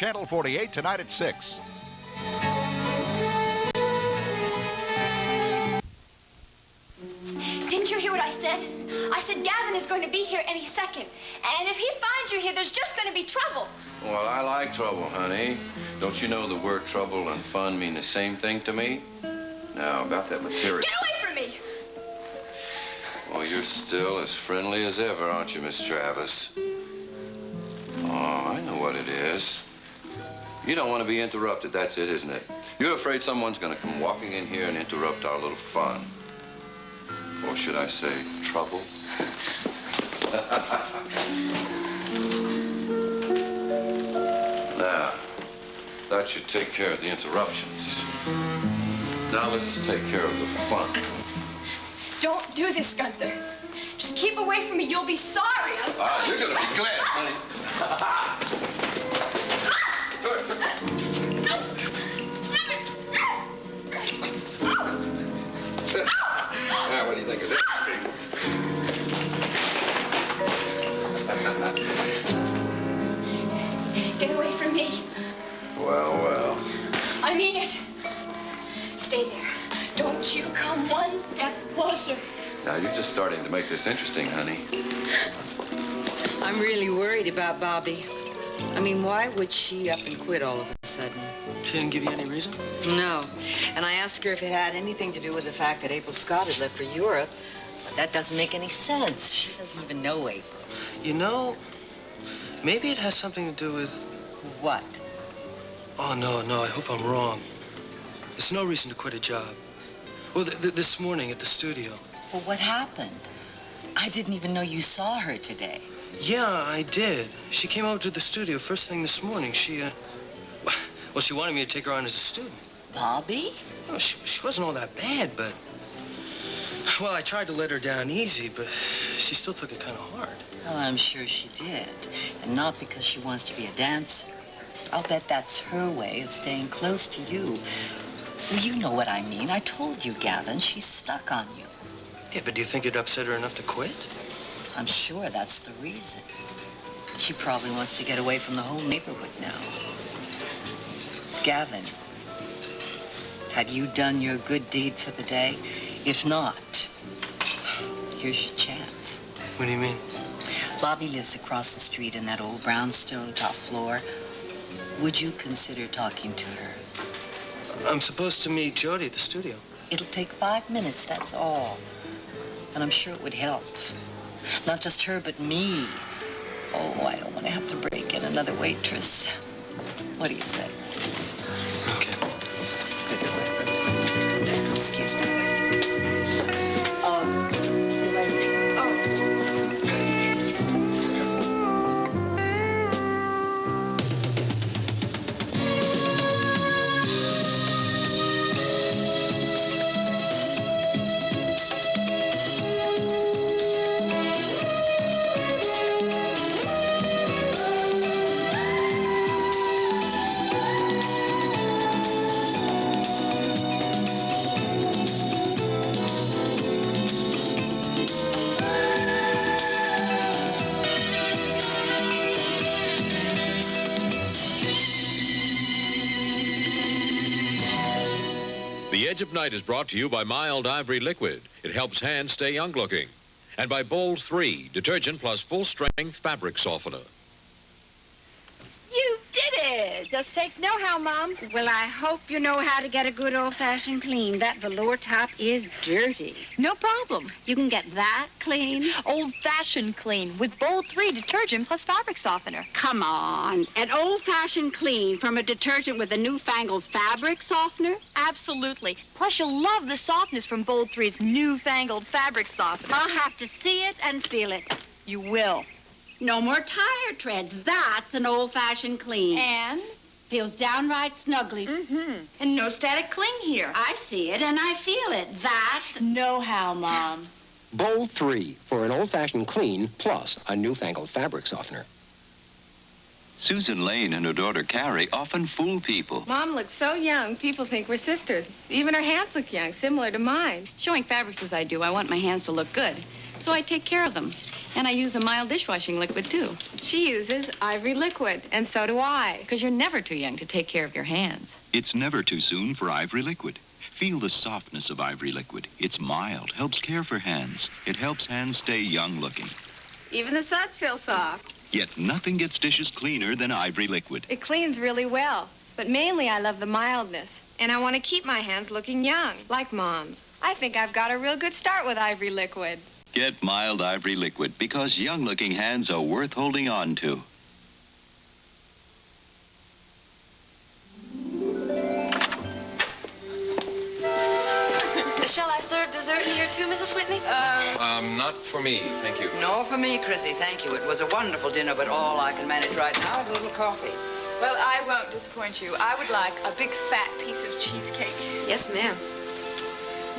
Channel 48 tonight at 6. Didn't you hear what I said? I said Gavin is going to be here any second. And if he finds you here, there's just going to be trouble. Well, I like trouble, honey. Don't you know the word trouble and fun mean the same thing to me? Now, about that material... Get away from me! Well, you're still as friendly as ever, aren't you, Miss Travis? Oh, I know what it is. You don't want to be interrupted, that's it, isn't it? You're afraid someone's going to come walking in here and interrupt our little fun. Or should I say, trouble? Now, that should take care of the interruptions. Now let's take care of the fun. Don't do this, Gunther. Just keep away from me. You'll be sorry. I'm telling you're going to be glad, honey. No! Stop it! Now, what do you think of this? Get away from me. Well, well. I mean it. Stay there. Don't you come one step closer. Now, you're just starting to make this interesting, honey. I'm really worried about Bobby. I mean, why would she up and quit all of a sudden? She didn't give you any reason? No. And I asked her if it had anything to do with the fact that April Scott had left for Europe. But that doesn't make any sense. She doesn't even know April. You know, maybe it has something to do with... What? Oh, no, I hope I'm wrong. There's no reason to quit a job. Well, this morning at the studio. Well, what happened? I didn't even know you saw her today. Yeah, I did. She came over to the studio first thing this morning. She wanted me to take her on as a student. Bobby? Well, she wasn't all that bad, but... Well, I tried to let her down easy, but she still took it kind of hard. Oh, I'm sure she did. And not because she wants to be a dancer. I'll bet that's her way of staying close to you. Well, you know what I mean. I told you, Gavin, she's stuck on you. Yeah, but do you think it upset her enough to quit? I'm sure that's the reason. She probably wants to get away from the whole neighborhood now. Gavin, have you done your good deed for the day? If not, here's your chance. What do you mean? Bobby lives across the street in that old brownstone top floor. Would you consider talking to her? I'm supposed to meet Jody at the studio. It'll take 5 minutes, that's all. And I'm sure it would help. Not just her, but me. Oh, I don't want to have to break in another waitress. What do you say? Okay. Excuse me. The Edge of Night is brought to you by Mild Ivory Liquid. It helps hands stay young-looking. And by Bold 3, detergent plus full-strength fabric softener. You did it! Just takes know-how, Mom. Well, I hope you know how to get a good old-fashioned clean. That velour top is dirty. No problem. You can get that clean? Old-fashioned clean with Bold 3 detergent plus fabric softener. Come on. An old-fashioned clean from a detergent with a newfangled fabric softener? Absolutely. Plus, you'll love the softness from Bold 3's newfangled fabric softener. I'll have to see it and feel it. You will. No more tire treads. That's an old-fashioned clean. And? Feels downright snuggly. Mm-hmm. And no static cling here. I see it and I feel it. That's know-how, Mom. Bold 3 for an old-fashioned clean plus a newfangled fabric softener. Susan Lane and her daughter Carrie often fool people. Mom looks so young, people think we're sisters. Even her hands look young, similar to mine. Showing fabrics as I do, I want my hands to look good, so I take care of them. And I use a mild dishwashing liquid, too. She uses Ivory Liquid, and so do I. Because you're never too young to take care of your hands. It's never too soon for Ivory Liquid. Feel the softness of Ivory Liquid. It's mild, helps care for hands. It helps hands stay young-looking. Even the suds feel soft. Yet nothing gets dishes cleaner than Ivory Liquid. It cleans really well. But mainly I love the mildness. And I want to keep my hands looking young, like Mom's. I think I've got a real good start with Ivory Liquid. Get mild Ivory Liquid because young-looking hands are worth holding on to. Shall I serve dessert here too, Mrs. Whitney? Not for me, thank you. No, for me, Chrissy, thank you. It was a wonderful dinner, but all I can manage right now is a little coffee. Well, I won't disappoint you. I would like a big fat piece of cheesecake. Yes, ma'am.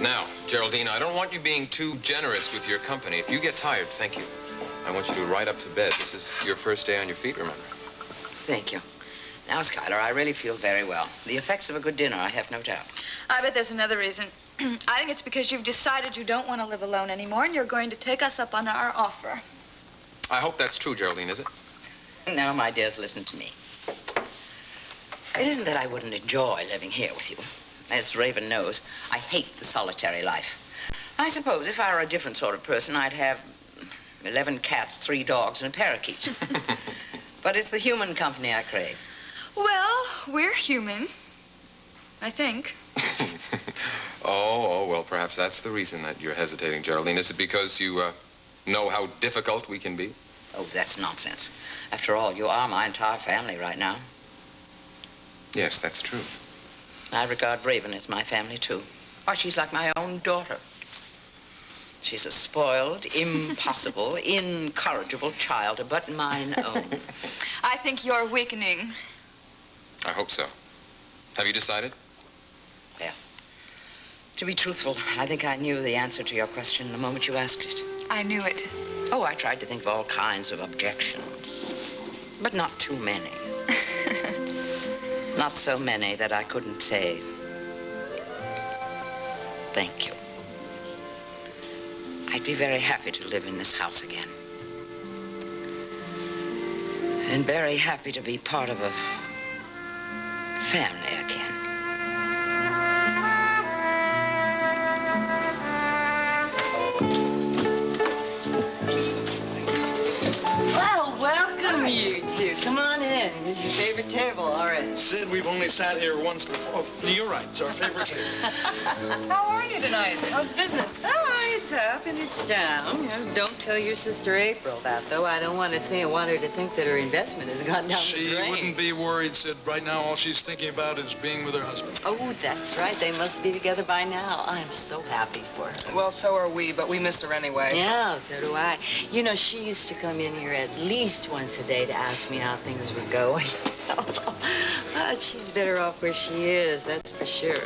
Now, Geraldine, I don't want you being too generous with your company. If you get tired, thank you. I want you to ride up to bed. This is your first day on your feet, remember? Thank you. Now, Skylar, I really feel very well. The effects of a good dinner, I have no doubt. I bet there's another reason. I think it's because you've decided you don't want to live alone anymore and you're going to take us up on our offer. I hope that's true, Geraldine, is it? Now, my dears, listen to me. It isn't that I wouldn't enjoy living here with you. As Raven knows, I hate the solitary life. I suppose if I were a different sort of person, I'd have 11 cats, 3 dogs, and a parakeet. But it's the human company I crave. Well, we're human, I think. Oh, well, perhaps that's the reason that you're hesitating, Geraldine. Is it because you know how difficult we can be? Oh, that's nonsense. After all, you are my entire family right now. Yes, that's true. I regard Raven as my family, too. Why, she's like my own daughter. She's a spoiled, impossible, incorrigible child, but mine own. I think you're weakening. I hope so. Have you decided? Well, to be truthful, I think I knew the answer to your question the moment you asked it. I knew it. Oh, I tried to think of all kinds of objections, but not too many. Not so many that I couldn't say thank you. I'd be very happy to live in this house again. And very happy to be part of a family again. Well, welcome you two. Come on in. Here's your favorite table. All right. Sid, we've only sat here once before. Oh, you're right. It's our favorite table. How are you tonight? How's business? Oh, it's up and it's down. You know, don't tell your sister April that, though. I don't want her to think that her investment has gone down the drain. She wouldn't be worried, Sid. Right now, all she's thinking about is being with her husband. Oh, that's right. They must be together by now. I'm so happy for her. Well, so are we, but we miss her anyway. Yeah, so do I. You know, she used to come in here at least once a day to ask me how things were going. But she's better off where she is, that's for sure.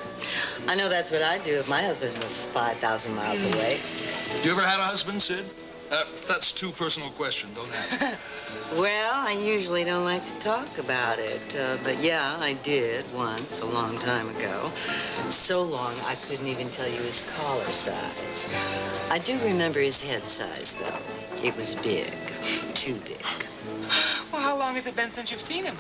I know that's what I'd do if my husband was 5,000 miles away. You ever had a husband, Sid? That's too personal a question. Don't answer. Well, I usually don't like to talk about it. But yeah, I did once, a long time ago. So long, I couldn't even tell you his collar size. I do remember his head size, though. It was big, too big. Well, how long has it been since you've seen him?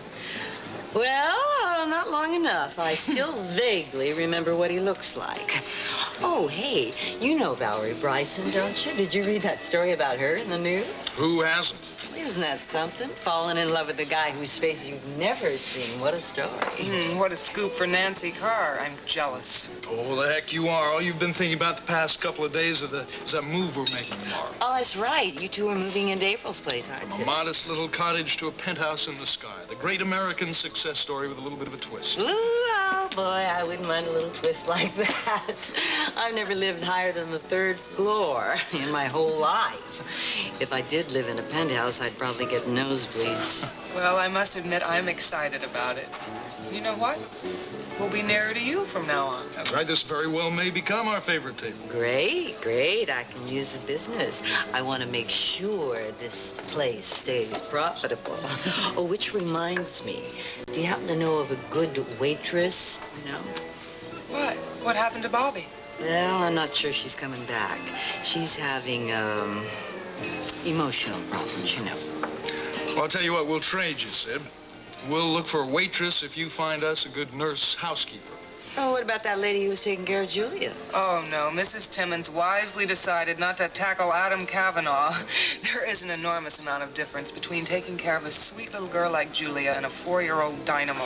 Well, not long enough. I still vaguely remember what he looks like. Oh, hey, you know Valerie Bryson, don't you? Did you read that story about her in the news? Who hasn't? Isn't that something? Falling in love with a guy whose face you've never seen. What a story. What a scoop for Nancy Carr. I'm jealous. Oh, the heck you are. All you've been thinking about the past couple of days is that move we're making tomorrow. Oh, that's right. You two are moving into April's place, aren't you? A modest little cottage to a penthouse in the sky. The great American success story with a little bit of a twist. Ooh, oh, boy, I wouldn't mind a little twist like that. I've never lived higher than the 3rd floor in my whole life. If I did live in a penthouse, I'd probably get nosebleeds. Well, I must admit, I'm excited about it. You know what? We'll be nearer to you from now on. That's right. This very well may become our favorite table. Great, great. I can use the business. I want to make sure this place stays profitable. Oh, which reminds me, do you happen to know of a good waitress, you know? What? What happened to Bobby? Well, I'm not sure she's coming back. She's having, Emotional problems, you know. Well, I'll tell you what, we'll trade you, Sid. We'll look for a waitress if you find us a good nurse housekeeper. Oh, what about that lady who was taking care of Julia? Oh, no. Mrs. Timmons wisely decided not to tackle Adam Kavanaugh. There is an enormous amount of difference between taking care of a sweet little girl like Julia and a 4-year-old dynamo.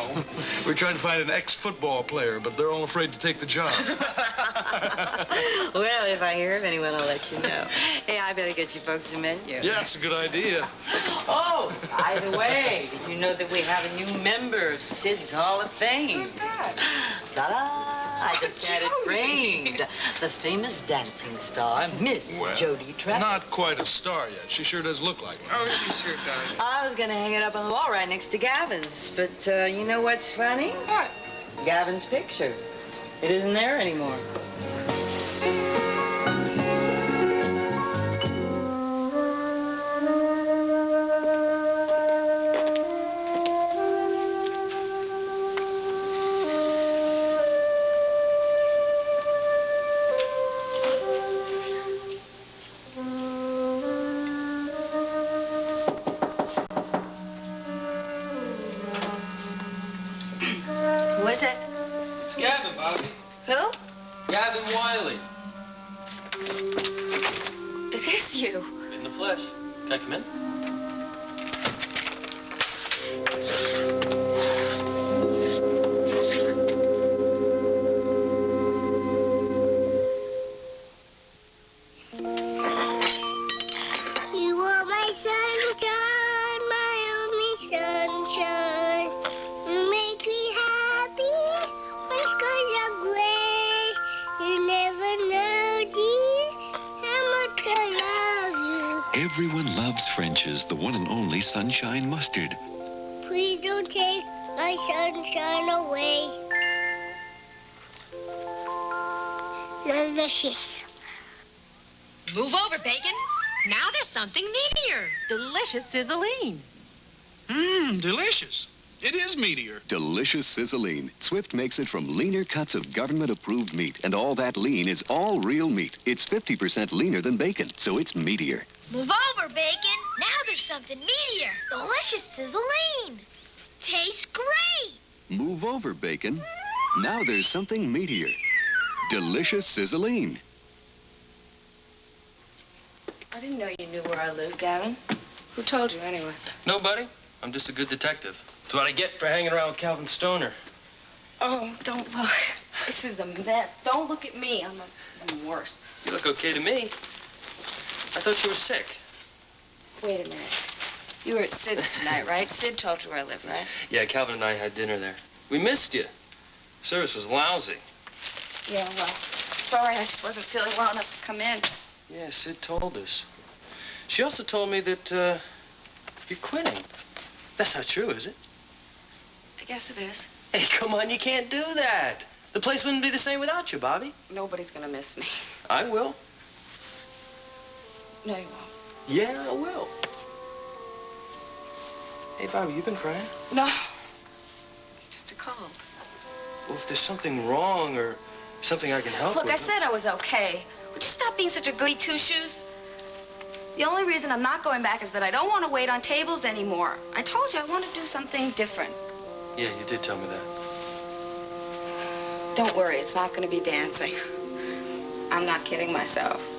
We're trying to find an ex-football player, but they're all afraid to take the job. Well, if I hear of anyone, I'll let you know. Hey, I better get you folks a menu. Yeah, that's a good idea. Oh, by the way, did you know that we have a new member of Sid's Hall of Fame? Who's that? Ta-da! I just had it framed. The famous dancing star, Miss Jody Travis. Not quite a star yet. She sure does look like one. Oh, she sure does. I was going to hang it up on the wall right next to Gavin's, but you know what's funny? What? Gavin's picture. It isn't there anymore. Who is it? It's Gavin, Bobby. Who? Gavin Wiley. It is you. In the flesh. Can I come in? You are my sunshine, my only sunshine. You make me happy when skies are gray. You never know, dear, how much I love you. Everyone loves French's, the one and only Sunshine Mustard. Please don't take my sunshine away. Delicious. Move over, Bacon. Now there's something meatier. Delicious sizzling. Mmm, delicious. It is meatier. Delicious sizzling. Swift makes it from leaner cuts of government-approved meat, and all that lean is all real meat. It's 50% leaner than bacon, so it's meatier. Move over, Bacon. Now there's something meatier. Delicious sizzling. Tastes great. Move over, bacon. Now there's something meatier. Delicious sizzling. I didn't know you knew where I lived, Gavin. Who told you, anyway? Nobody. I'm just a good detective. That's what I get for hanging around with Calvin Stoner. Oh, don't look. This is a mess. Don't look at me. I'm worse. You look okay to me. I thought you were sick. Wait a minute. You were at Sid's tonight, right? Sid told you where I live, right? Yeah, Calvin and I had dinner there. We missed you. Service was lousy. Yeah, well, sorry, I just wasn't feeling well enough to come in. Yeah, Sid told us. She also told me that you're quitting. That's not true, is it? I guess it is. Hey, come on, you can't do that. The place wouldn't be the same without you, Bobby. Nobody's gonna miss me. I will. No, you won't. Yeah, I will. Hey, Bobby, you been crying? No. It's just a cold. Well, if there's something wrong or something I can help Look, with... I said I was okay. Would you stop being such a goody two-shoes? The only reason I'm not going back is that I don't want to wait on tables anymore. I told you I want to do something different. Yeah, you did tell me that. Don't worry, it's not going to be dancing. I'm not kidding myself.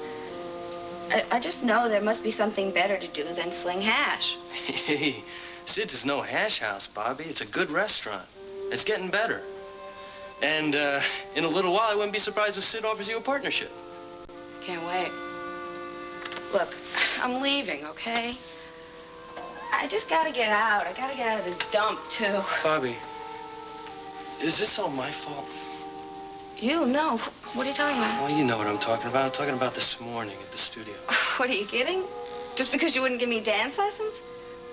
I just know there must be something better to do than sling hash. Hey, Sid's is no hash house, Bobby. It's a good restaurant. It's getting better. And in a little while, I wouldn't be surprised if Sid offers you a partnership. Can't wait. Look, I'm leaving, okay? I just gotta get out. I gotta get out of this dump, too. Bobby, is this all my fault? You? No. What are you talking about? Well, you know what I'm talking about. I'm talking about this morning at the studio. What, are you kidding? Just because you wouldn't give me dance lessons?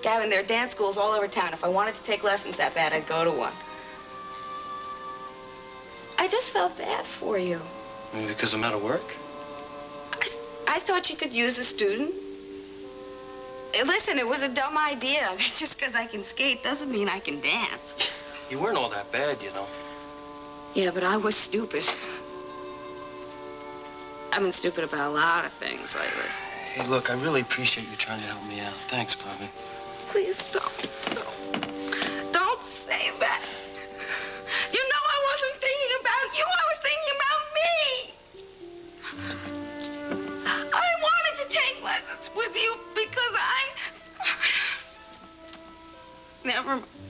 Gavin, there are dance schools all over town. If I wanted to take lessons that bad, I'd go to one. I just felt bad for you. Maybe because I'm out of work? I thought you could use a student. Listen, it was a dumb idea. I mean, just because I can skate doesn't mean I can dance. You weren't all that bad, you know. Yeah, but I was stupid. I've been stupid about a lot of things lately. Hey, look, I really appreciate you trying to help me out. Thanks, Bobby. Please don't. No. Don't say that. You know I wasn't thinking about you. I was thinking about me. I wanted to take lessons with you because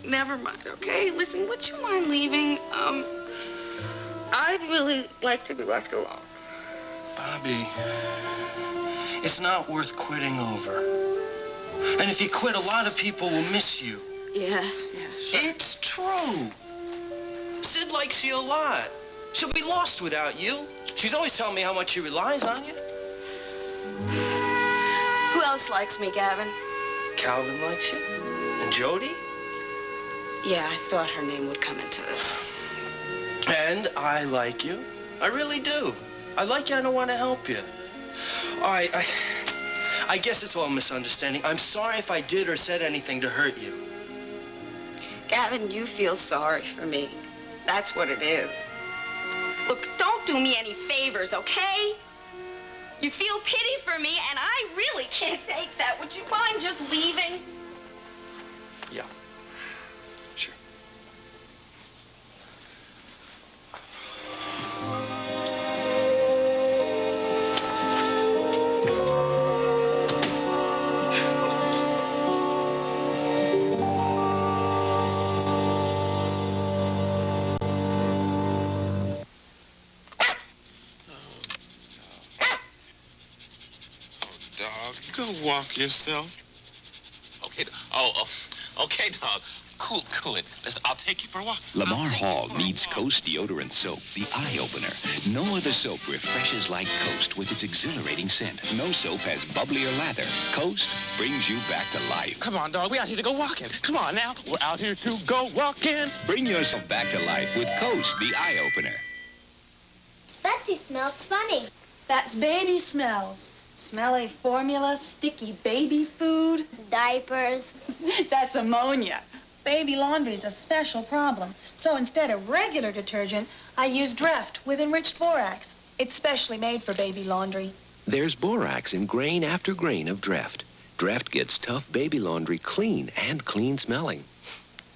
Never mind, okay? Listen, would you mind leaving? I'd really like to be left alone. Bobby, it's not worth quitting over. And if you quit, a lot of people will miss you. Yeah, sure. It's true. Sid likes you a lot. She'll be lost without you. She's always telling me how much she relies on you. Who else likes me, Gavin? Calvin likes you. And Jody. Yeah, I thought her name would come into this. And I like you. I really do. I like you. I don't want to help you. All right, I guess it's all a misunderstanding. I'm sorry if I did or said anything to hurt you. Gavin, you feel sorry for me. That's what it is. Look, don't do me any favors, okay? You feel pity for me, and I really can't take that. Would you mind just leaving? Yeah. Sure. Go walk yourself. Okay. Okay, dog. Cool it. Listen, I'll take you for a walk. Lamar Hall needs Coast deodorant soap, the eye opener. No other soap refreshes like Coast with its exhilarating scent. No soap has bubblier lather. Coast brings you back to life. Come on, dog. We out here to go walking. Come on now. We're out here to go walking. Bring yourself back to life with Coast, the eye opener. Betsy smells funny. That's baby smells. Smelly formula, sticky baby food. Diapers. That's ammonia. Baby laundry's a special problem. So instead of regular detergent, I use Dreft with enriched borax. It's specially made for baby laundry. There's borax in grain after grain of Dreft. Dreft gets tough baby laundry clean and clean smelling.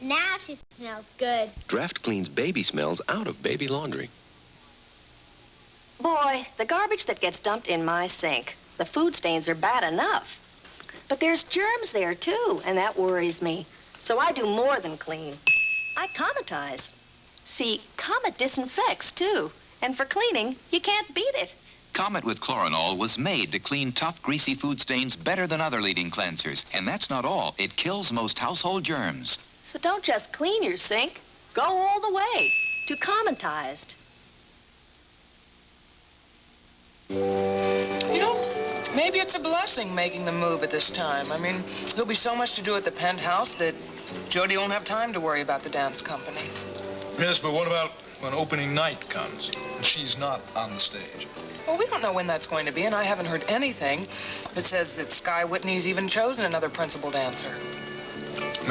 Now she smells good. Dreft cleans baby smells out of baby laundry. Boy, the garbage that gets dumped in my sink, the food stains are bad enough. But there's germs there, too, and that worries me. So I do more than clean. I cometize. See, Comet disinfects, too. And for cleaning, you can't beat it. Comet with Chloranol was made to clean tough, greasy food stains better than other leading cleansers. And that's not all. It kills most household germs. So don't just clean your sink. Go all the way to Cometized. You know, maybe it's a blessing making the move at this time. I mean, there'll be so much to do at the penthouse that Jody won't have time to worry about the dance company. Yes, but what about when opening night comes and she's not on the stage? Well, we don't know when that's going to be, and I haven't heard anything that says that Sky Whitney's even chosen another principal dancer.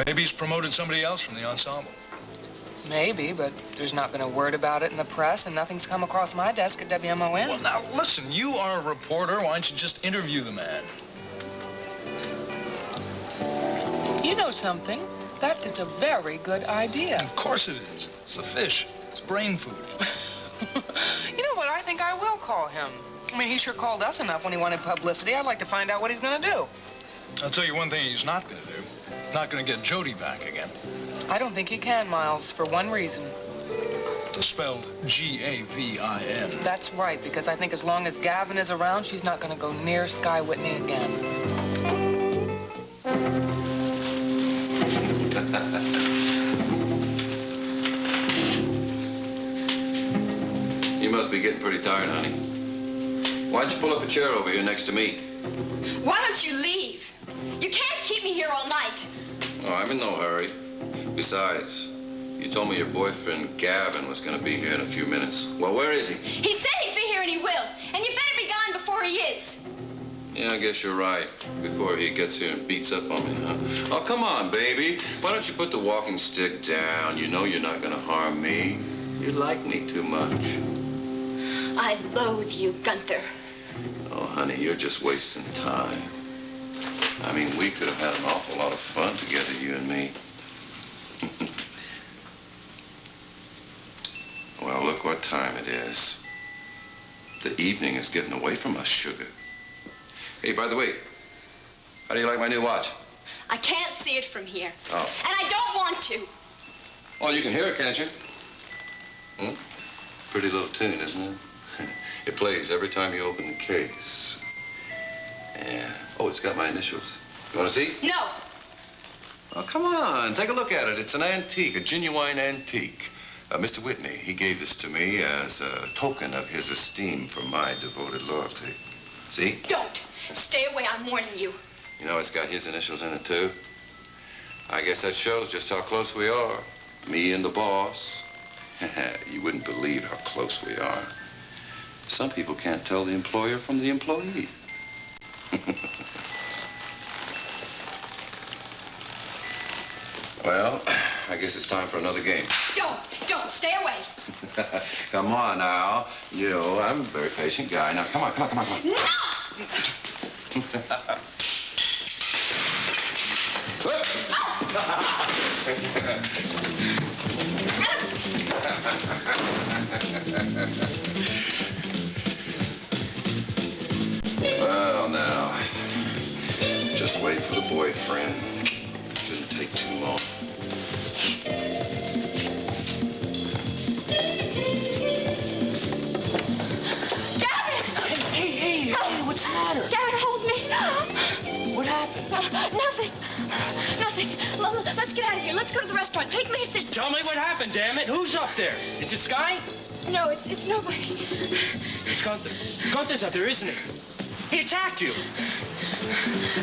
Maybe he's promoted somebody else from the ensemble. Maybe, but there's not been a word about it in the press, and nothing's come across my desk at WMON. Well, now, listen, you are a reporter. Why don't you just interview the man? You know something? That is a very good idea. Of course it is. It's a fish. It's brain food. You know what? I think I will call him. I mean, he sure called us enough when he wanted publicity. I'd like to find out what he's going to do. I'll tell you one thing he's not going to do. Not going to get Jody back again. I don't think he can, Miles, for one reason. Spelled Gavin. That's right, because I think as long as Gavin is around, she's not going to go near Sky Whitney again. You must be getting pretty tired, honey. Why don't you pull up a chair over here next to me? Why don't you leave? You can't keep me here all night. Oh, I'm in no hurry. Besides, you told me your boyfriend, Gavin, was going to be here in a few minutes. Well, where is he? He said he'd be here and he will. And you better be gone before he is. Yeah, I guess you're right. Before he gets here and beats up on me, huh? Oh, come on, baby. Why don't you put the walking stick down? You know you're not going to harm me. You like me too much. I loathe you, Gunther. Oh, honey, you're just wasting time. I mean, we could have had an awful lot of fun together, you and me. Well, look what time it is. The evening is getting away from us, sugar. Hey, by the way, how do you like my new watch? I can't see it from here. Oh. And I don't want to. Well, you can hear it, can't you? Hmm? Pretty little tune, isn't it? It plays every time you open the case. Yeah. Oh, it's got my initials. You want to see? No. Oh, come on. Take a look at it. It's an antique, a genuine antique. Mr. Whitney, he gave this to me as a token of his esteem for my devoted loyalty. See? Don't. Stay away. I'm warning you. You know, it's got his initials in it, too. I guess that shows just how close we are. Me and the boss. You wouldn't believe how close we are. Some people can't tell the employer from the employee. Well, I guess it's time for another game. Don't. Stay away. Come on now. You know, I'm a very patient guy. Now, come on. No! Well, now, just wait for the boyfriend. Shouldn't take too long. Gavin! Hey, what's the matter? Gavin, hold me. What happened? Nothing. Let's get out of here. Let's go to the restaurant. Take me to Sid's. Tell me what happened, damn it. Who's up there? Is it Sky? No, it's nobody. It's Gunther. Gunther's up there, isn't he? He attacked you.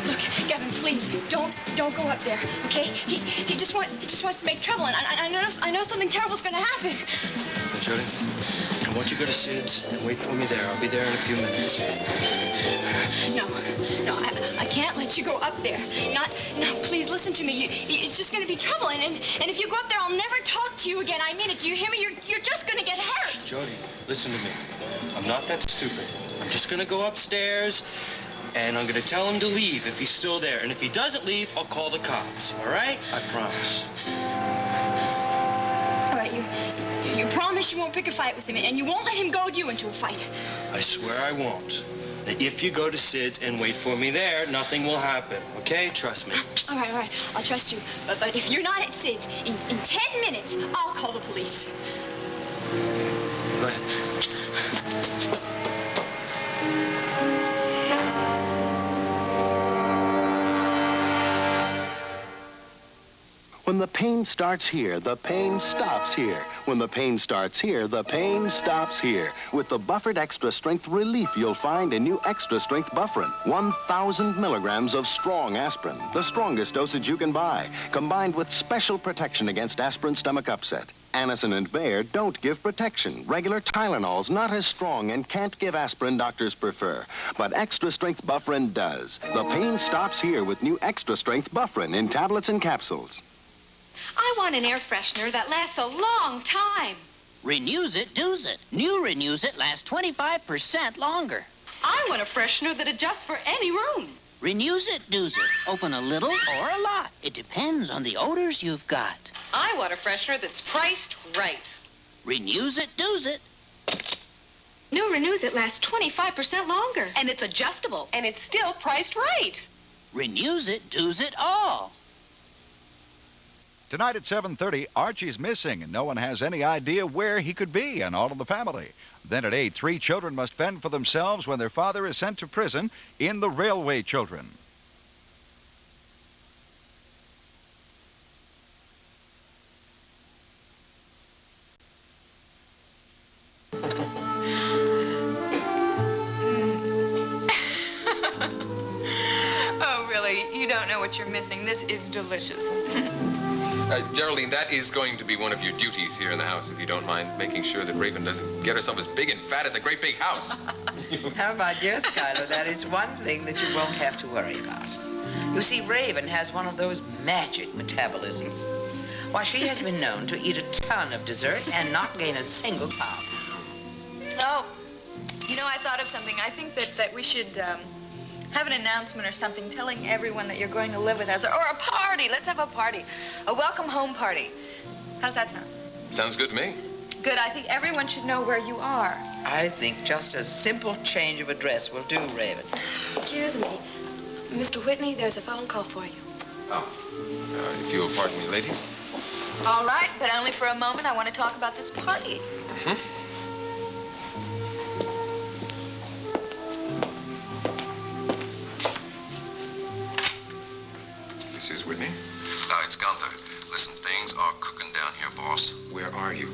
Look, Gavin, please don't go up there. Okay? He just wants to make trouble, and I know something terrible's going to happen. Jody, I want you to go to Sid's and wait for me there. I'll be there in a few minutes. No, I can't let you go up there. No, please listen to me. It's just going to be trouble, and if you go up there, I'll never talk to you again. I mean it. Do you hear me? You're just going to get hurt. Shh, Jody, listen to me. I'm not that stupid. I'm just going to go upstairs, and I'm going to tell him to leave if he's still there. And if he doesn't leave, I'll call the cops. All right? I promise. All right, you promise you won't pick a fight with him, and you won't let him goad you into a fight. I swear I won't. That if you go to Sid's and wait for me there, nothing will happen. Okay? Trust me. All right. I'll trust you. But if you're not at Sid's, in 10 minutes, I'll call the police. Go ahead. When the pain starts here, the pain stops here. When the pain starts here, the pain stops here. With the Buffered Extra Strength relief you'll find in new Extra Strength Bufferin. 1,000 milligrams of strong aspirin, the strongest dosage you can buy, combined with special protection against aspirin stomach upset. Anacin and Bayer don't give protection. Regular Tylenol's not as strong and can't give aspirin doctors prefer. But Extra Strength Bufferin does. The pain stops here with new Extra Strength Bufferin in tablets and capsules. I want an air freshener that lasts a long time. Renews It, does it. New Renews It lasts 25% longer. I want a freshener that adjusts for any room. Renews It, does it. Open a little or a lot. It depends on the odors you've got. I want a freshener that's priced right. Renews It, does it. New Renews It lasts 25% longer. And it's adjustable. And it's still priced right. Renews It, does it all. Tonight at 7:30, Archie's missing, and no one has any idea where he could be in All in the Family. Then at 8, 3 children must fend for themselves when their father is sent to prison in The Railway Children. Oh, really? You don't know what you're missing. This is delicious. Geraldine, that is going to be one of your duties here in the house, if you don't mind making sure that Raven doesn't get herself as big and fat as a great big house. Now, my dear Skylar, that is one thing that you won't have to worry about. You see, Raven has one of those magic metabolisms. Why, she has been known to eat a ton of dessert and not gain a single pound. Oh, you know, I thought thought of something. I think that we should have an announcement or something telling everyone that you're going to live with us. Or a party. Let's have a party. A welcome home party. How does that sound? Sounds good to me. Good. I think everyone should know where you are. I think just a simple change of address will do, Raven. Excuse me. Mr. Whitney, there's a phone call for you. Oh. If you will pardon me, ladies. All right, but only for a moment. I want to talk about this party. Mrs. Whitney? It's Gunther. Listen, things are cooking down here, boss. Where are you?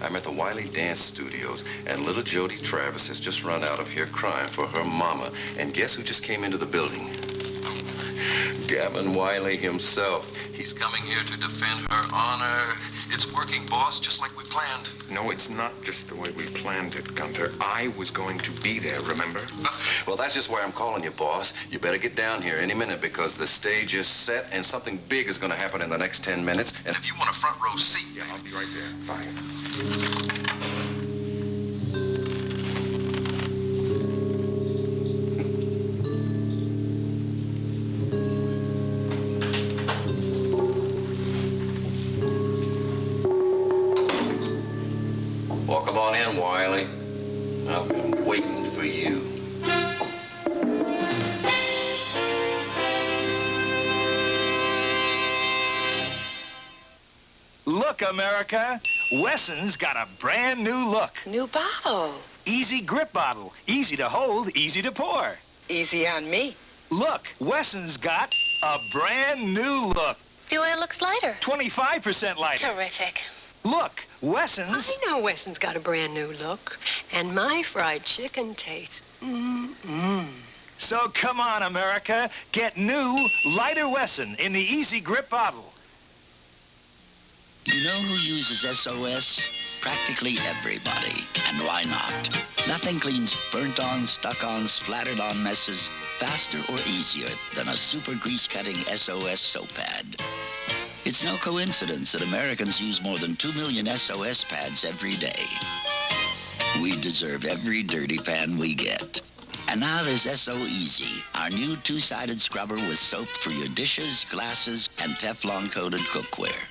I'm at the Wiley Dance Studios, and little Jody Travis has just run out of here crying for her mama. And guess who just came into the building? Gavin Wiley himself. He's coming here to defend her honor. It's working, boss, just like we planned. No, it's not just the way we planned it, Gunther. I was going to be there, remember? Well, that's just why I'm calling you, boss. You better get down here any minute because the stage is set and something big is going to happen in the next 10 minutes. And if you want a front row seat... Yeah, I'll be right there. Bye. Welcome on in, Wiley. I've been waiting for you. Look, America, Wesson's got a brand new look. New bottle. Easy grip bottle. Easy to hold, easy to pour. Easy on me. Look, Wesson's got a brand new look. The oil looks lighter. 25% lighter. Terrific. Look, Wesson's... I know Wesson's got a brand new look. And my fried chicken tastes... Mm-mm. So come on, America. Get new, lighter Wesson in the Easy Grip bottle. You know who uses SOS? Practically everybody. And why not? Nothing cleans burnt-on, stuck-on, splattered-on messes faster or easier than a super grease-cutting SOS soap pad. It's no coincidence that Americans use more than 2 million SOS pads every day. We deserve every dirty pan we get. And now there's SO Easy, our new two-sided scrubber with soap for your dishes, glasses, and Teflon-coated cookware.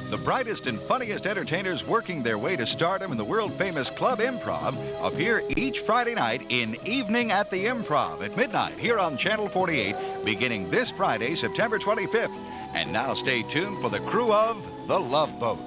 The brightest and funniest entertainers working their way to stardom in the world-famous Club Improv appear each Friday night in Evening at the Improv at midnight here on Channel 48, beginning this Friday, September 25th. And now stay tuned for the crew of The Love Boat.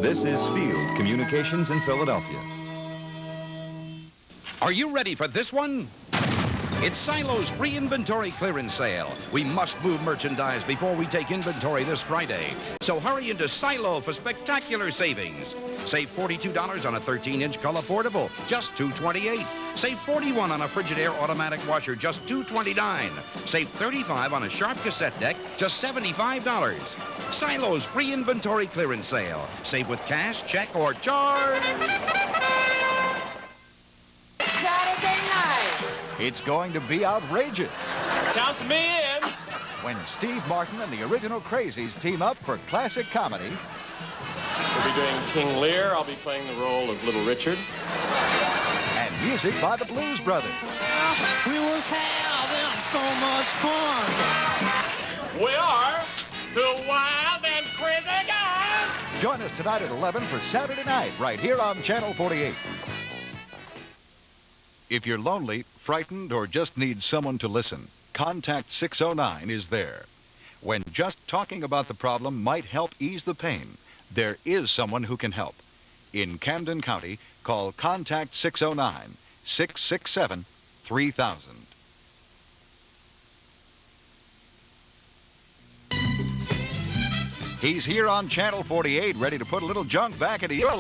This is Field Communications in Philadelphia. Are you ready for this one? It's Silo's free inventory clearance sale. We must move merchandise before we take inventory this Friday. So hurry into Silo for spectacular savings. Save $42 on a 13-inch color portable, just $228. Save $41 on a Frigidaire automatic washer, just $229. Save $35 on a Sharp cassette deck, just $75. Silo's free inventory clearance sale. Save with cash, check, or charge. Saturday night. It's going to be outrageous Count me in. when Steve Martin and the original Crazies team up for classic comedy. We'll be doing King Lear. I'll be playing the role of Little Richard. And music by the Blues Brothers. We was having so much fun. We are the Wild and Crazy Guys. Join us tonight at 11 for Saturday night, right here on Channel 48. If you're lonely, frightened, or just need someone to listen, Contact 609 is there. When just talking about the problem might help ease the pain, there is someone who can help. In Camden County, call Contact 609 667 3000. He's here on Channel 48, ready to put a little junk back into your